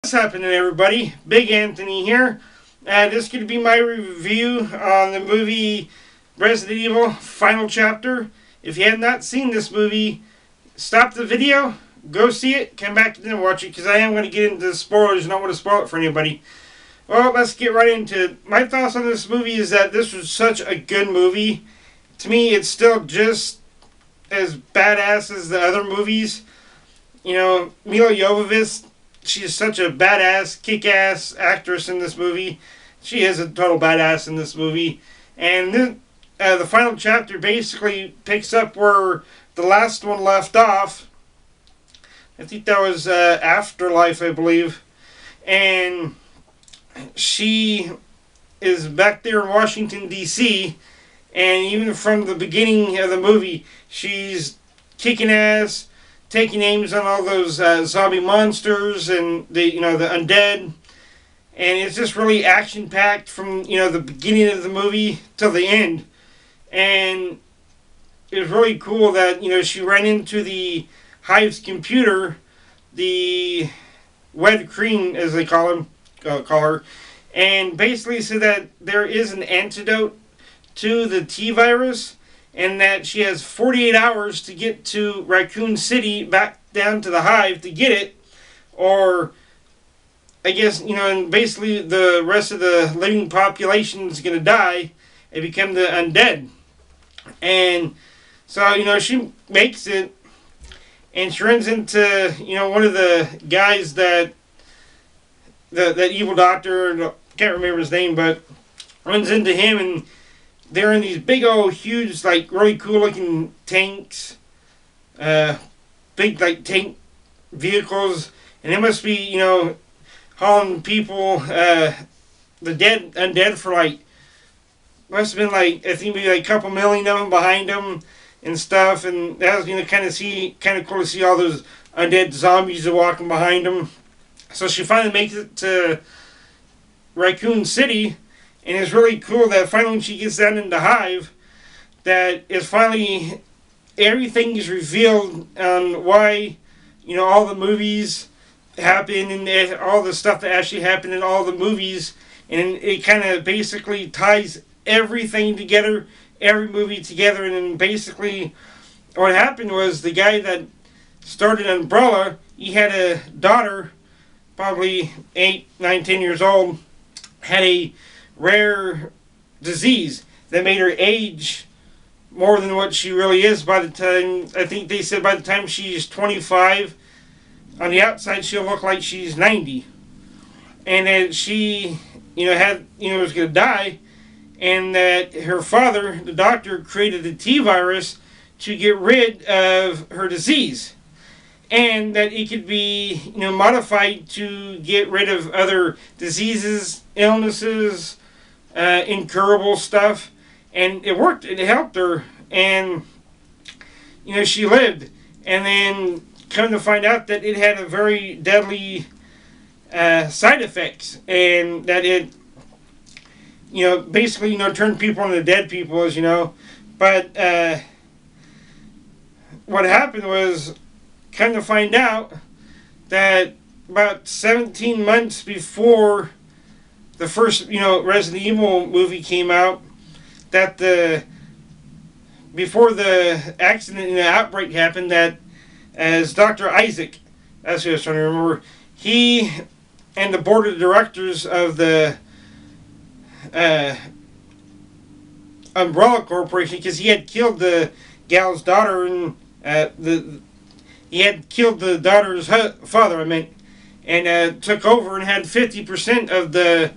What's happening, everybody? Big Anthony here. This is going to be my review on the movie Resident Evil Final Chapter. If you have not seen this movie, stop the video, go see it, come back and then watch it, because I am going to get into the spoilers and don't want to spoil it for anybody. Well, let's get right into it. My thoughts on this movie is that this was such a good movie. To me, it's still just as badass as the other movies. You know, Milla Jovovich, she's such a badass, kick-ass actress in this movie. She is a total badass in this movie. And then, the final chapter basically picks up where the last one left off. I think that was Afterlife, I believe. And she is back there in Washington, D.C., and even from the beginning of the movie, she's kicking ass, taking names on all those zombie monsters and the undead, and it's just really action packed from the beginning of the movie till the end. And it was really cool that she ran into the Hive's computer, the Wed Cream as they call her, and basically said that there is an antidote to the T virus, and that she has 48 hours to get to Raccoon City, back down to the Hive to get it, or I guess, and basically the rest of the living population is going to die and become the undead. And so, she makes it, and she runs into, one of the guys that evil doctor, I can't remember his name, but runs into him, and they're in these big old huge, like, really cool looking tanks, big, like, tank vehicles, and they must be, hauling people, the undead for, like, must have been, like, I think maybe like a couple million of them behind them and stuff, and that was, kind of cool to see all those undead zombies walking behind them. So she finally makes it to Raccoon City. And it's really cool that finally when she gets down in the Hive, that it's finally, everything is revealed on why, all the movies happen and all the stuff that actually happened in all the movies. And it kind of basically ties everything together, every movie together. And then basically what happened was the guy that started Umbrella, he had a daughter, probably 8, 9, 10 years old, had a rare disease that made her age more than what she really is by the time, I think they said by the time she's 25, on the outside she'll look like she's 90. And that she, was going to die, and that her father, the doctor, created the T virus to get rid of her disease. And that it could be, modified to get rid of other diseases, illnesses, incurable stuff, and it worked. It helped her, and she lived. And then come to find out that it had a very deadly side effects, and that it basically turned people into dead people, as you know. But what happened was, come to find out that about 17 months before the first, Resident Evil movie came out, that before the accident and the outbreak happened, that as Dr. Isaac, that's what I was trying to remember, he and the board of directors of the Umbrella Corporation, because he had killed the gal's daughter, and he had killed the daughter's father, and took over and had 50% of the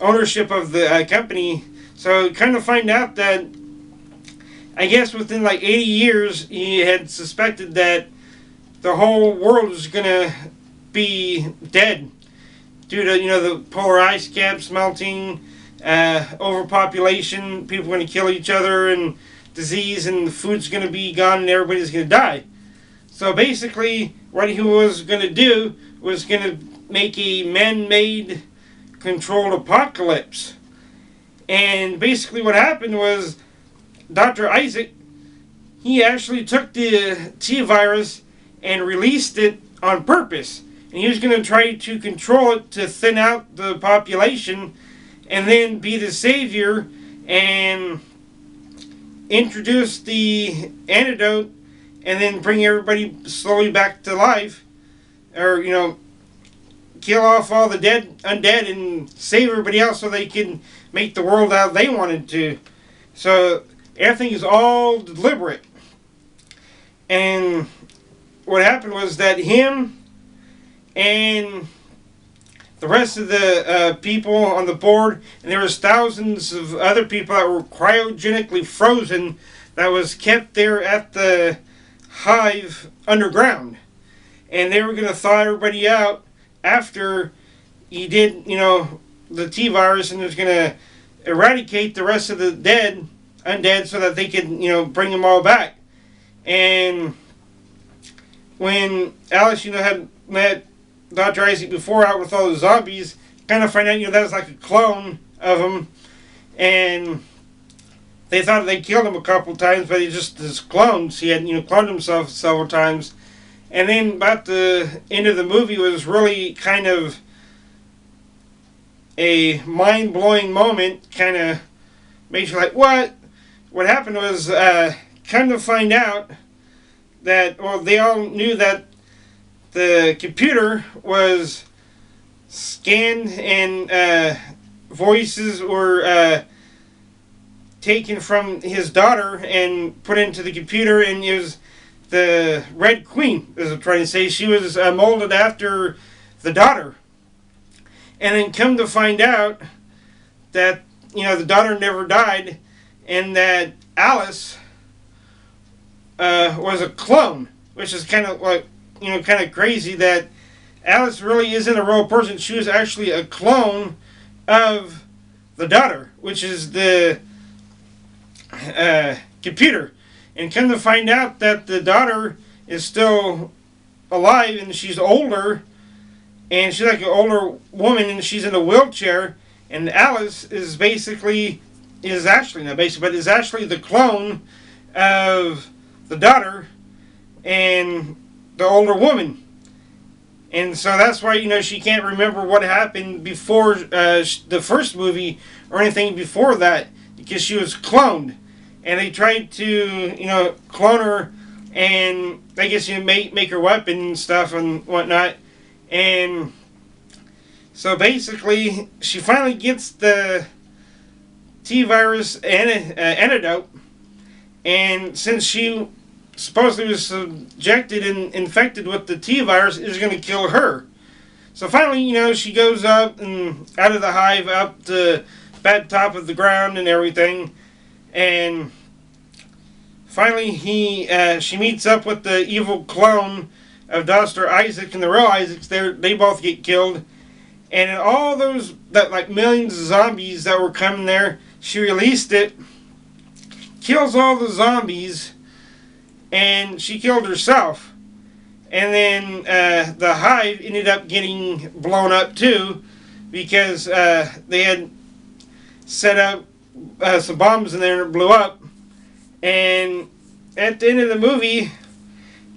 ownership of the company. So kind of find out that, I guess within like 80 years, he had suspected that the whole world was going to be dead due to, the polar ice caps melting, overpopulation, people going to kill each other, and disease, and the food's going to be gone, and everybody's going to die. So basically, what he was going to do was going to make a man-made controlled apocalypse. And basically what happened was Dr. Isaac, he actually took the T virus and released it on purpose. and he was going to try to control it to thin out the population, and then be the savior and introduce the antidote, and then bring everybody slowly back to life, or kill off all the undead, and save everybody else so they can make the world how they wanted to. So everything is all deliberate. And what happened was that him and the rest of the people on the board, and there was thousands of other people that were cryogenically frozen, that was kept there at the hive underground. And they were going to thaw everybody out after he did, the T virus, and was going to eradicate the rest of the undead, so that they could, bring them all back. And when Alice, had met Dr. Isaac before out with all the zombies, kind of find out, that was like a clone of him, and they thought they killed him a couple times, but he just his clones. He had, cloned himself several times. And then about the end of the movie was really kind of a mind-blowing moment. Kind of makes you like, what? What happened was, come to find out that, well, they all knew that the computer was scanned, and voices were taken from his daughter and put into the computer, and it was the Red Queen, as I'm trying to say. She was molded after the daughter. And then come to find out that, the daughter never died, and that Alice was a clone, which is kind of like, kind of crazy that Alice really isn't a real person. She was actually a clone of the daughter, which is the computer. And come to find out that the daughter is still alive, and she's older, and she's like an older woman, and she's in a wheelchair, and Alice is actually the clone of the daughter and the older woman. And so that's why, she can't remember what happened before the first movie or anything before that, because she was cloned. And they tried to, clone her, and I guess make her weapon and stuff and whatnot. And so basically, she finally gets the T-virus antidote, and since she supposedly was subjected and infected with the T-virus, it was going to kill her. So finally, she goes up and out of the hive, up the bad top of the ground and everything. And finally, she meets up with the evil clone of Dr. Isaac and the real Isaacs. They both get killed, and all those millions of zombies that were coming there, she released it, kills all the zombies, and she killed herself. And then the hive ended up getting blown up too, because they had set up some bombs in there and it blew up. And at the end of the movie,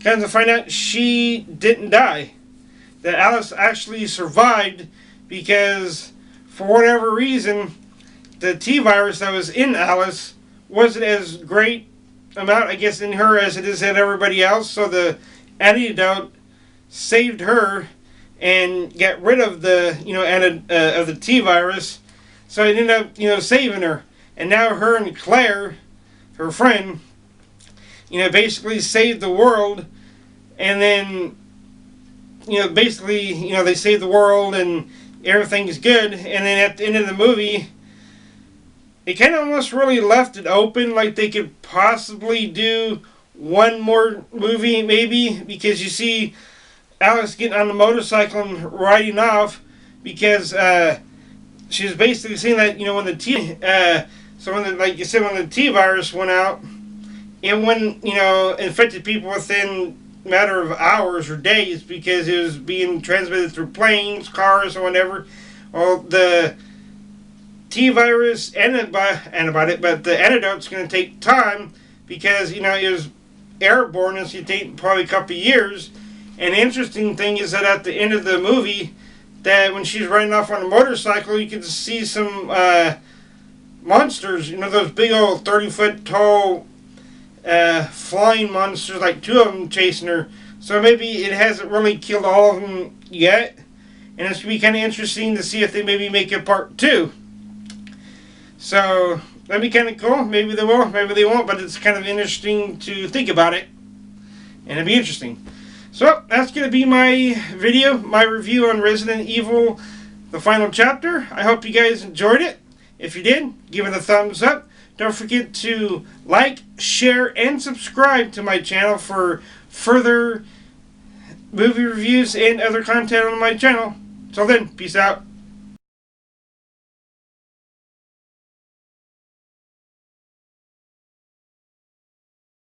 kind of find out she didn't die. That Alice actually survived, because for whatever reason, the T-virus that was in Alice wasn't as great amount, I guess, in her as it is in everybody else. So the antidote saved her and got rid of the of the T-virus. So it ended up saving her. And now her and Claire, her friend, basically saved the world. And then basically they saved the world and everything's good. And then at the end of the movie, it kind of almost really left it open, like they could possibly do one more movie maybe, because you see Alice getting on the motorcycle and riding off, because she was basically saying that when the like you said, when the T virus went out, it went infected people within a matter of hours or days, because it was being transmitted through planes, cars, or whatever. Well, the T-virus antibiotic, but the antidote's going to take time, because it was airborne, and it's going to take probably a couple of years. And the interesting thing is that at the end of the movie, that when she's riding off on a motorcycle, you can see some monsters. You know, those big old 30-foot tall flying monsters, like two of them chasing her. So maybe it hasn't really killed all of them yet. And it's going to be kind of interesting to see if they maybe make a part 2. So that'd be kind of cool. Maybe they will, maybe they won't. But it's kind of interesting to think about it. And it'd be interesting. So that's going to be my video, my review on Resident Evil, the final chapter. I hope you guys enjoyed it. If you did, give it a thumbs up. Don't forget to like, share, and subscribe to my channel for further movie reviews and other content on my channel. Till then, peace out.